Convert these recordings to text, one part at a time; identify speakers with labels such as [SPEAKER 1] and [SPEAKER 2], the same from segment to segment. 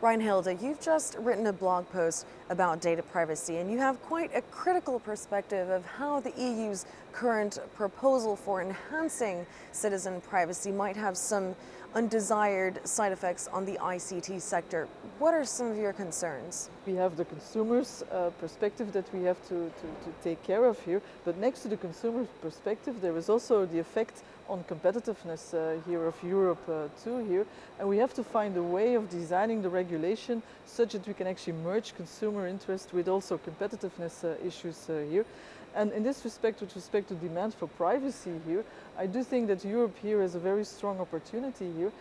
[SPEAKER 1] Reinhilde, you've just written a blog post about data privacy, and you have quite a critical perspective of how the EU's current proposal for enhancing citizen privacy might have some undesired side effects on the ICT sector. What are some of your concerns?
[SPEAKER 2] We have the consumer's perspective that we have to take care of here, but next to the consumer's perspective there is also the effect on competitiveness here of Europe too here, and we have to find a way of designing the regulation such that we can actually merge consumer interest with also competitiveness issues here. And in this respect, with respect to demand for privacy here, I do think that Europe here has a very strong opportunity here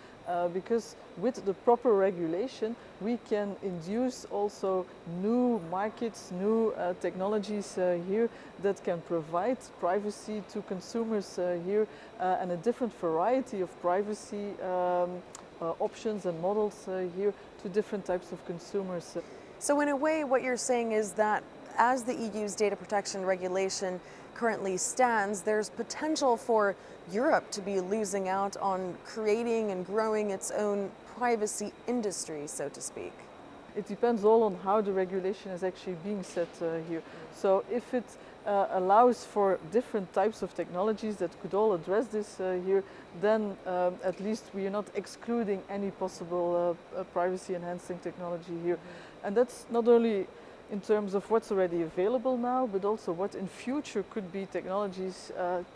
[SPEAKER 2] because with the proper regulation we can induce also new markets, new technologies here that can provide privacy to consumers here and a different variety of privacy options and models here to different types of consumers.
[SPEAKER 1] So in a way what you're saying is that as the EU's data protection regulation currently stands, there's potential for Europe to be losing out on creating and growing its own privacy industry, so to speak.
[SPEAKER 2] It depends all on how the regulation is actually being set here. So if it allows for different types of technologies that could all address this here, then at least we are not excluding any possible privacy enhancing technology here. And that's not only in terms of what's already available now, but also what in future could be technology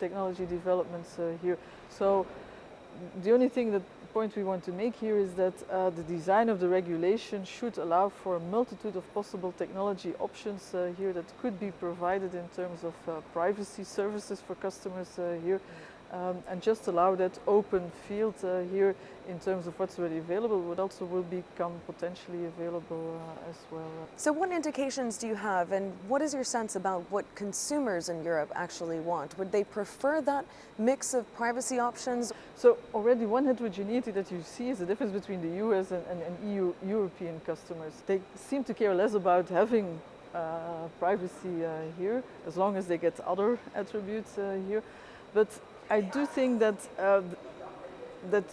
[SPEAKER 2] developments here. So the only point we want to make here is that the design of the regulation should allow for a multitude of possible technology options here that could be provided in terms of privacy services for customers here. And just allow that open field here in terms of what's already available, but also will become potentially available as well.
[SPEAKER 1] So what indications do you have, and what is your sense about what consumers in Europe actually want? Would they prefer that mix of privacy options?
[SPEAKER 2] So already one heterogeneity that you see is the difference between the US and European customers. They seem to care less about having privacy here, as long as they get other attributes here. But I do think that that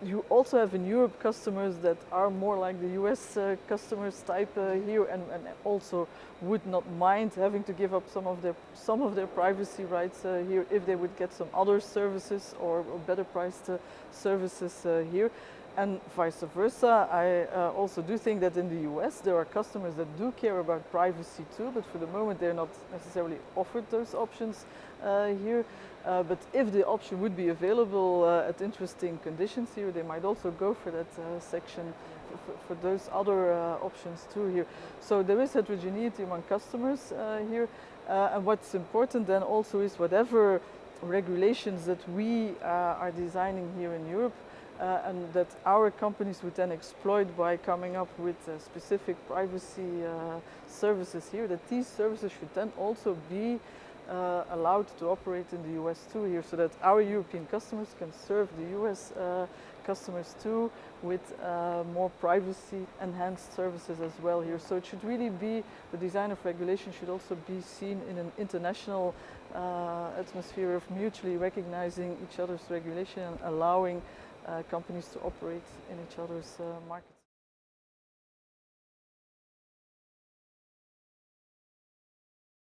[SPEAKER 2] you also have in Europe customers that are more like the US customers type here, and also would not mind having to give up some of their privacy rights here if they would get some other services or better priced services here. And vice versa, I also do think that in the US there are customers that do care about privacy too, but for the moment they're not necessarily offered those options here. But if the option would be available at interesting conditions here, they might also go for that section for those other options too here. So there is heterogeneity among customers here, and what's important then also is whatever regulations that we are designing here in Europe, and that our companies would then exploit by coming up with specific privacy services here, that these services should then also be allowed to operate in the US too here, so that our European customers can serve the US customers too with more privacy enhanced services as well here. So it should really be, the design of regulation should also be seen in an international atmosphere of mutually recognizing each other's regulation and allowing companies to operate in each other's market.